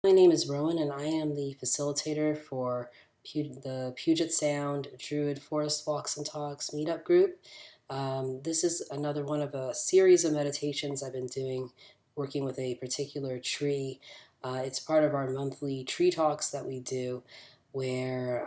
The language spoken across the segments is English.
My name is Rowan, and I am the facilitator for the Puget Sound Druid Forest Walks and Talks Meetup group. This is another one of a series of meditations I've been doing, working with a particular tree. It's part of our monthly tree talks that we do, where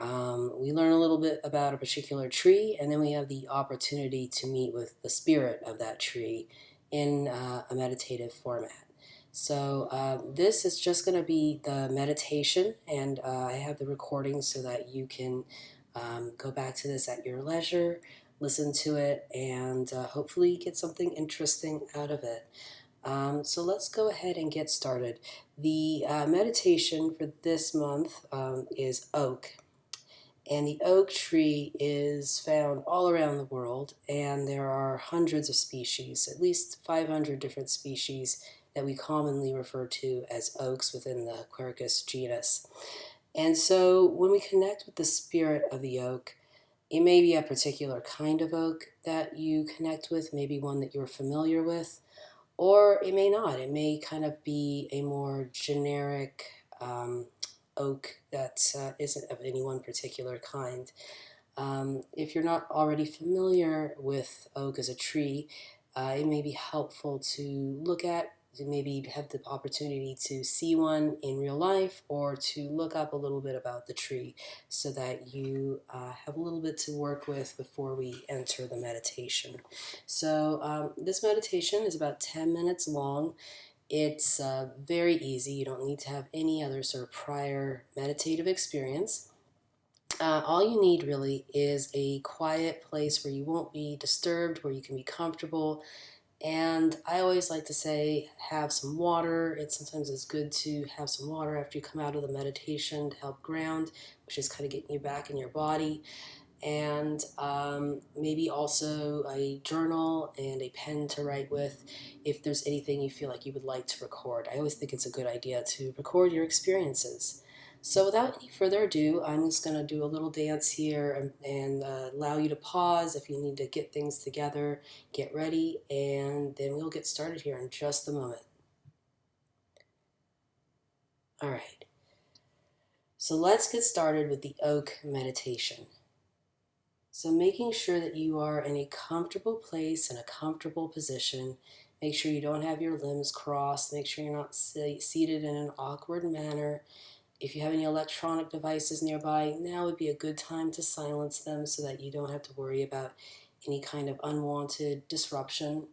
we learn a little bit about a particular tree, and then we have the opportunity to meet with the spirit of that tree in a meditative format. So this is just going to be the meditation, and I have the recording so that you can go back to this at your leisure, listen to it, and hopefully get something interesting out of it. So let's go ahead and get started. The meditation for this month is oak. And the oak tree is found all around the world, and there are hundreds of species, at least 500 different species that we commonly refer to as oaks within the Quercus genus. And so when we connect with the spirit of the oak, it may be a particular kind of oak that you connect with, maybe one that you're familiar with, or it may not. It may kind of be a more generic oak that isn't of any one particular kind. If you're not already familiar with oak as a tree, it may be helpful to look at, to maybe have the opportunity to see one in real life, or to look up a little bit about the tree so that you have a little bit to work with before we enter the meditation. So this meditation is about 10 minutes long. It's very easy. You don't need to have any other sort of prior meditative experience. All you need really is a quiet place where you won't be disturbed, where you can be comfortable. And I always like to say, have some water. It sometimes is good to have some water after you come out of the meditation to help ground, which is kind of getting you back in your body. And maybe also a journal and a pen to write with if there's anything you feel like you would like to record. I always think it's a good idea to record your experiences. So without any further ado, I'm just going to do a little dance here and allow you to pause if you need to get things together, get ready, and then we'll get started here in just a moment. All right, so let's get started with the oak meditation. So making sure that you are in a comfortable place, in a comfortable position. Make sure you don't have your limbs crossed. Make sure you're not seated in an awkward manner. If you have any electronic devices nearby, now would be a good time to silence them so that you don't have to worry about any kind of unwanted disruption.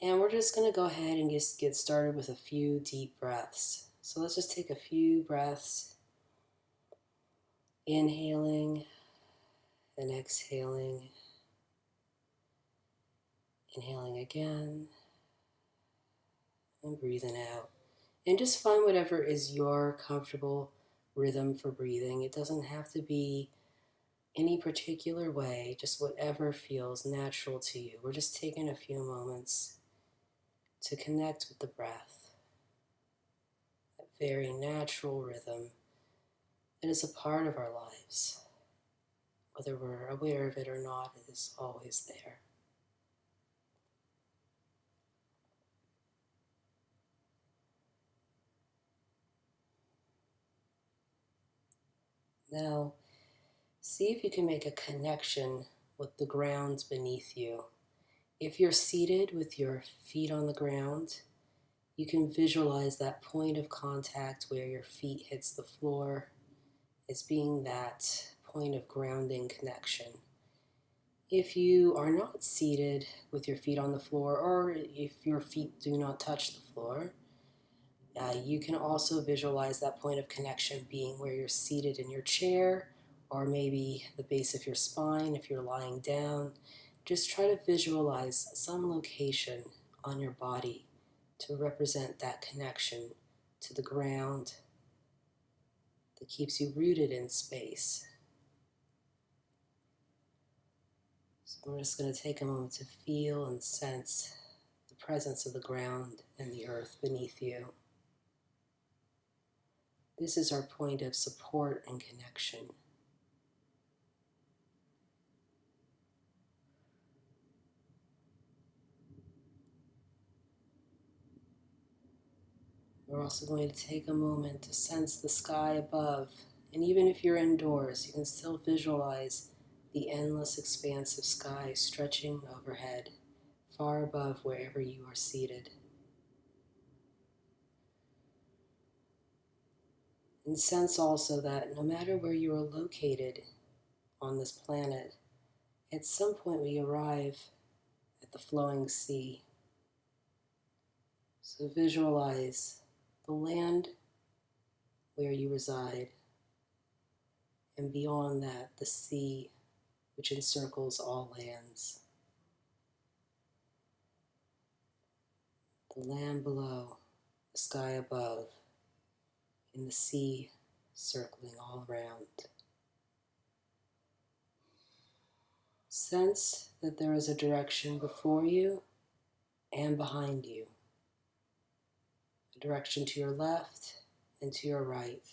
And we're just going to go ahead and just get started with a few deep breaths. So let's just take a few breaths, inhaling and exhaling. Inhaling again and breathing out. And just find whatever is your comfortable rhythm for breathing. It doesn't have to be any particular way, just whatever feels natural to you. We're just taking a few moments to connect with the breath, that very natural rhythm that is a part of our lives. Whether we're aware of it or not, it is always there. Now, see if you can make a connection with the ground beneath you. If you're seated with your feet on the ground, you can visualize that point of contact where your feet hits the floor as being that point of grounding connection. If you are not seated with your feet on the floor, or if your feet do not touch the floor, you can also visualize that point of connection being where you're seated in your chair, or maybe the base of your spine if you're lying down. Just try to visualize some location on your body to represent that connection to the ground that keeps you rooted in space. So we're just going to take a moment to feel and sense the presence of the ground and the earth beneath you. This is our point of support and connection. We're also going to take a moment to sense the sky above, and even if you're indoors, you can still visualize the endless expanse of sky stretching overhead, far above wherever you are seated. And sense also that no matter where you are located on this planet, at some point we arrive at the flowing sea. So visualize the land where you reside, and beyond that, the sea which encircles all lands. The land below, the sky above, and the sea circling all around. Sense that there is a direction before you and behind you, a direction to your left and to your right.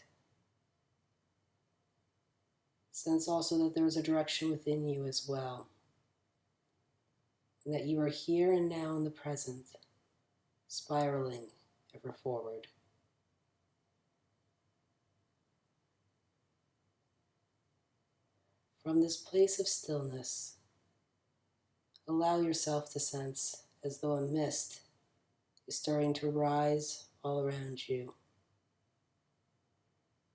Sense also that there is a direction within you as well, and that you are here and now in the present, spiraling ever forward. From this place of stillness, allow yourself to sense as though a mist is starting to rise all around you.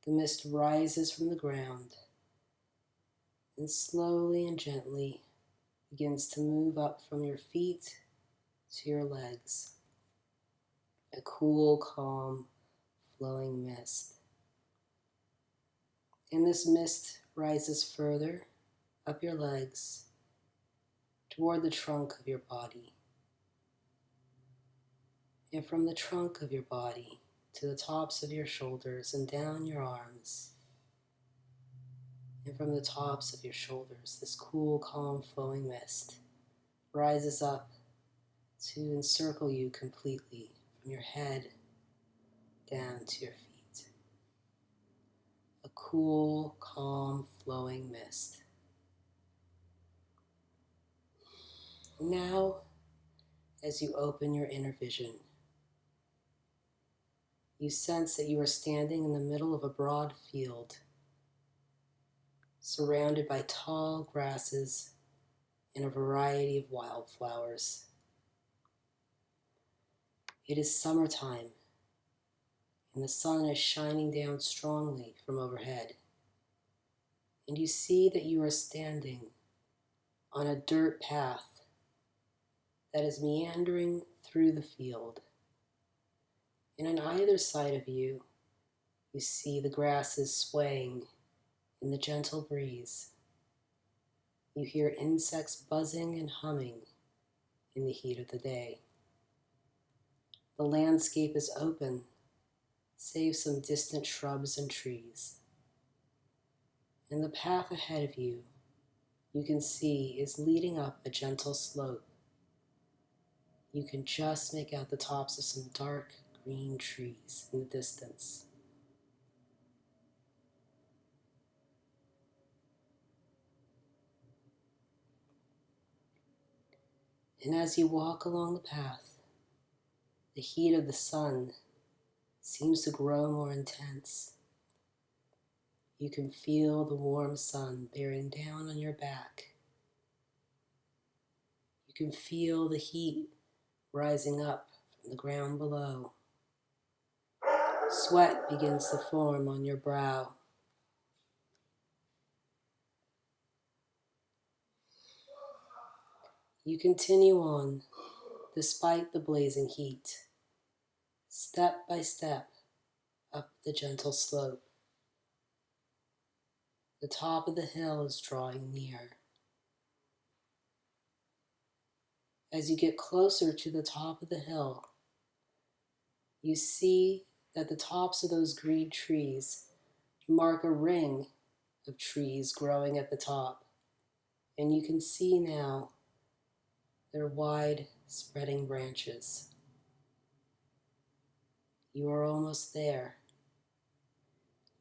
The mist rises from the ground and slowly and gently begins to move up from your feet to your legs. A cool, calm, flowing mist. And this mist rises further up your legs toward the trunk of your body. And from the trunk of your body to the tops of your shoulders and down your arms. And from the tops of your shoulders, this cool, calm, flowing mist rises up to encircle you completely from your head down to your feet. A cool, calm, flowing mist. Now, as you open your inner vision, you sense that you are standing in the middle of a broad field, surrounded by tall grasses and a variety of wildflowers. It is summertime, and the sun is shining down strongly from overhead, and you see that you are standing on a dirt path that is meandering through the field. And on either side of you, you see the grasses swaying in the gentle breeze. You hear insects buzzing and humming in the heat of the day. The landscape is open, save some distant shrubs and trees. And the path ahead of you, you can see, is leading up a gentle slope. You can just make out the tops of some dark green trees in the distance. And as you walk along the path, the heat of the sun seems to grow more intense. You can feel the warm sun bearing down on your back. You can feel the heat rising up from the ground below. Sweat begins to form on your brow. You continue on despite the blazing heat, step by step up the gentle slope. The top of the hill is drawing near. As you get closer to the top of the hill, you see that the tops of those green trees mark a ring of trees growing at the top. And you can see now their wide spreading branches. You are almost there.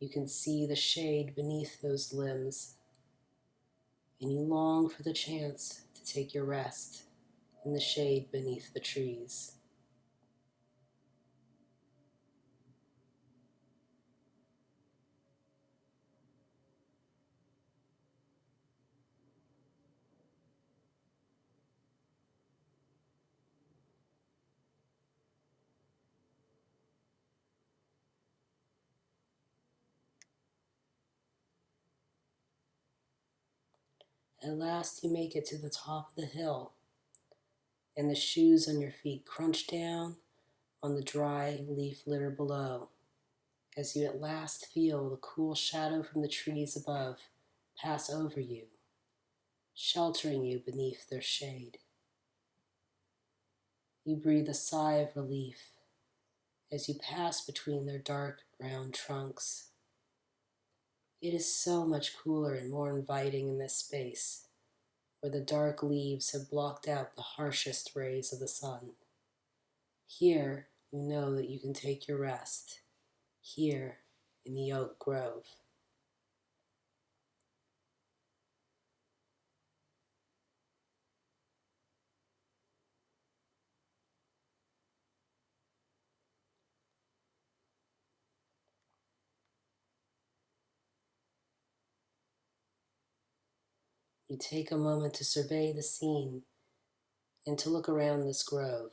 You can see the shade beneath those limbs, and you long for the chance to take your rest in the shade beneath the trees. At last you make it to the top of the hill, and the shoes on your feet crunch down on the dry leaf litter below, as you at last feel the cool shadow from the trees above pass over you, sheltering you beneath their shade. You breathe a sigh of relief as you pass between their dark round trunks. It is so much cooler and more inviting in this space, where the dark leaves have blocked out the harshest rays of the sun. Here, you know that you can take your rest, here in the oak grove. You take a moment to survey the scene and to look around this grove.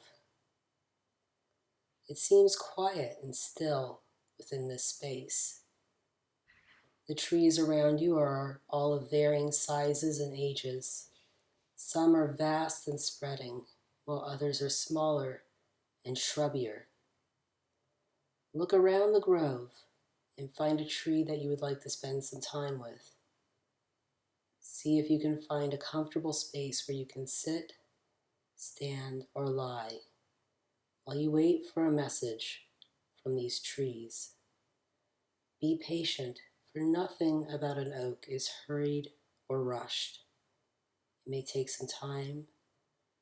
It seems quiet and still within this space. The trees around you are all of varying sizes and ages. Some are vast and spreading, while others are smaller and shrubbier. Look around the grove and find a tree that you would like to spend some time with. See if you can find a comfortable space where you can sit, stand, or lie while you wait for a message from these trees. Be patient, for nothing about an oak is hurried or rushed. It may take some time.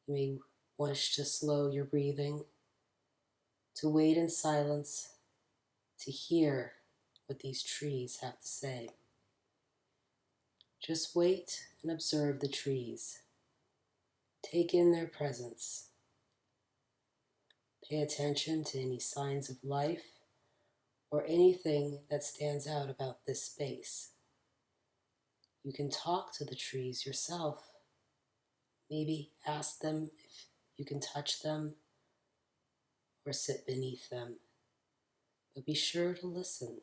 You may wish to slow your breathing, to wait in silence, to hear what these trees have to say. Just wait and observe the trees. Take in their presence. Pay attention to any signs of life or anything that stands out about this space. You can talk to the trees yourself. Maybe ask them if you can touch them or sit beneath them. But be sure to listen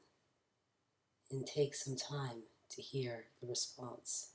and take some time to hear the response.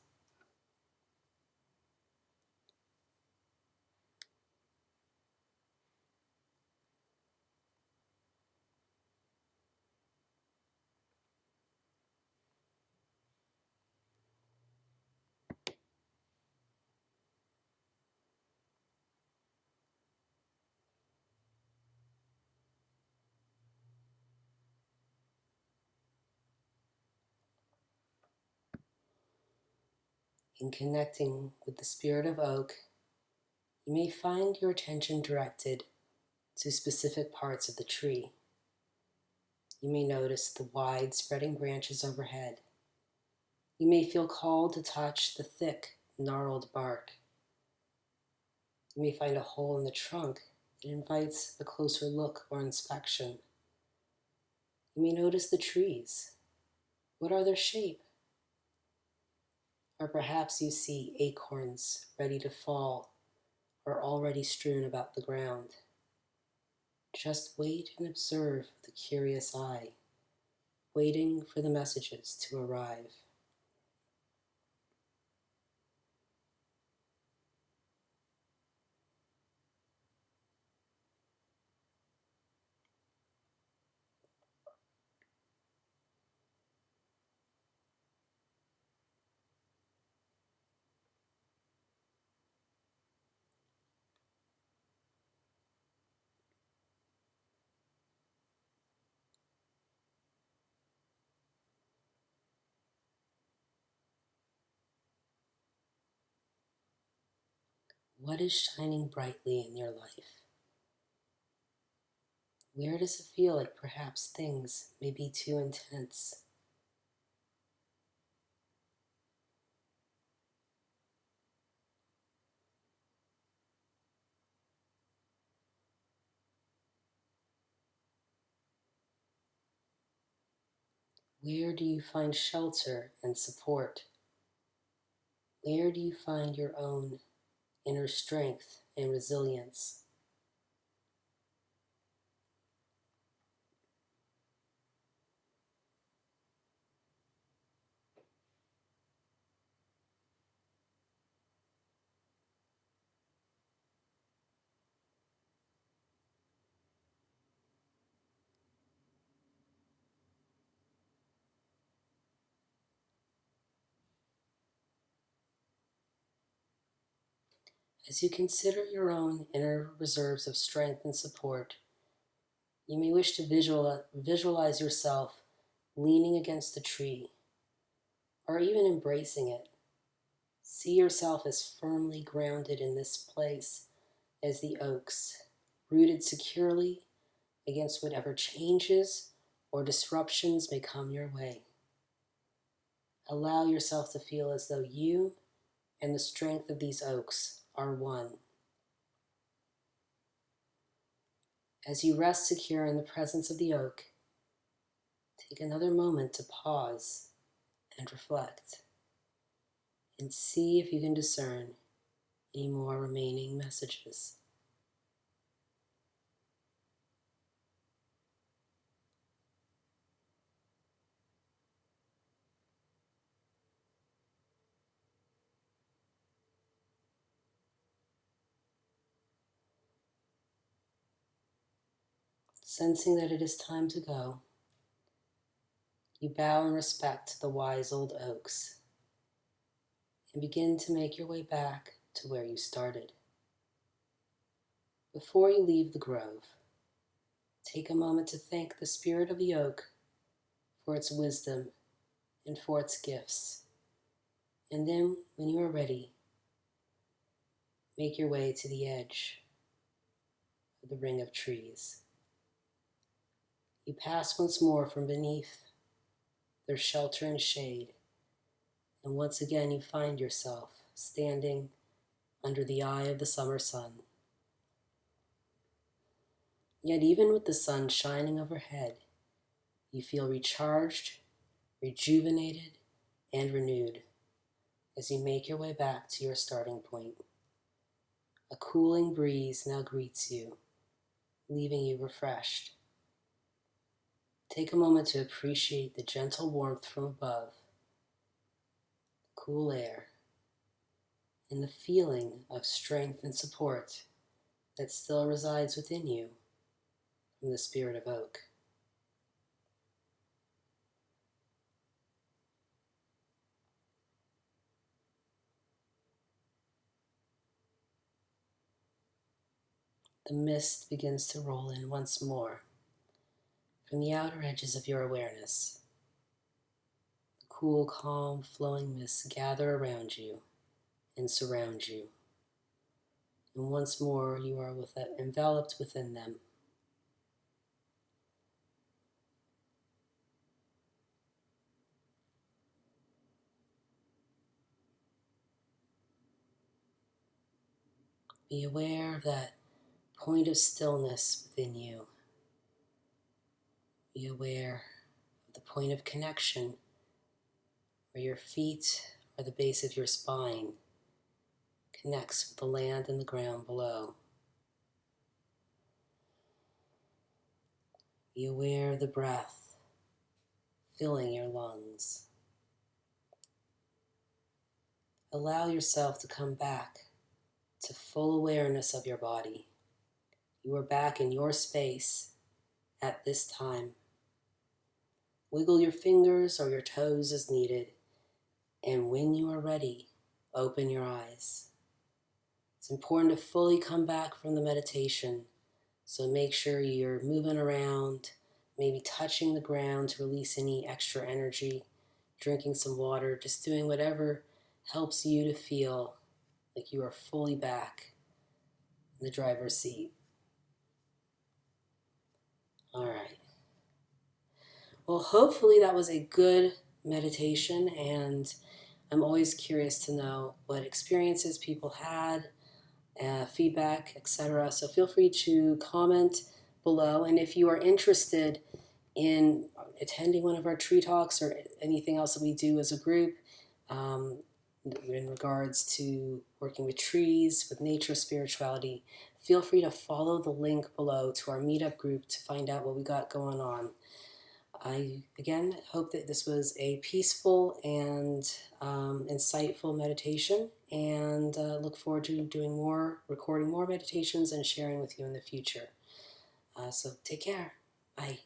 In connecting with the spirit of oak, you may find your attention directed to specific parts of the tree. You may notice the wide spreading branches overhead. You may feel called to touch the thick, gnarled bark. You may find a hole in the trunk that invites a closer look or inspection. You may notice the trees. What are their shape? Or perhaps you see acorns ready to fall or already strewn about the ground. Just wait and observe with a curious eye, waiting for the messages to arrive. What is shining brightly in your life? Where does it feel like perhaps things may be too intense? Where do you find shelter and support? Where do you find your own inner strength and resilience? As you consider your own inner reserves of strength and support, you may wish to visualize yourself leaning against a tree, or even embracing it. See yourself as firmly grounded in this place as the oaks, rooted securely against whatever changes or disruptions may come your way. Allow yourself to feel as though you and the strength of these oaks are one. As you rest secure in the presence of the oak, take another moment to pause and reflect, and see if you can discern any more remaining messages. Sensing that it is time to go, you bow in respect to the wise old oaks and begin to make your way back to where you started. Before you leave the grove, take a moment to thank the spirit of the oak for its wisdom and for its gifts. And then, when you are ready, make your way to the edge of the ring of trees. You pass once more from beneath their shelter and shade, and once again you find yourself standing under the eye of the summer sun. Yet even with the sun shining overhead, you feel recharged, rejuvenated, and renewed as you make your way back to your starting point. A cooling breeze now greets you, leaving you refreshed. Take a moment to appreciate the gentle warmth from above, the cool air, and the feeling of strength and support that still resides within you from the spirit of oak. The mist begins to roll in once more from the outer edges of your awareness. The cool, calm, flowing mists gather around you and surround you. And once more you are enveloped within them. Be aware of that point of stillness within you. Be aware of the point of connection where your feet or the base of your spine connects with the land and the ground below. Be aware of the breath filling your lungs. Allow yourself to come back to full awareness of your body. You are back in your space at this time. Wiggle your fingers or your toes as needed, and when you are ready, open your eyes. It's important to fully come back from the meditation, so make sure you're moving around, maybe touching the ground to release any extra energy, drinking some water, just doing whatever helps you to feel like you are fully back in the driver's seat. All right. Well, hopefully that was a good meditation, and I'm always curious to know what experiences people had, feedback, etc. So feel free to comment below, and if you are interested in attending one of our tree talks or anything else that we do as a group, in regards to working with trees, with nature, spirituality, feel free to follow the link below to our Meetup group to find out what we got going on. I, again, hope that this was a peaceful and insightful meditation, and look forward to doing more, recording more meditations and sharing with you in the future. So take care. Bye.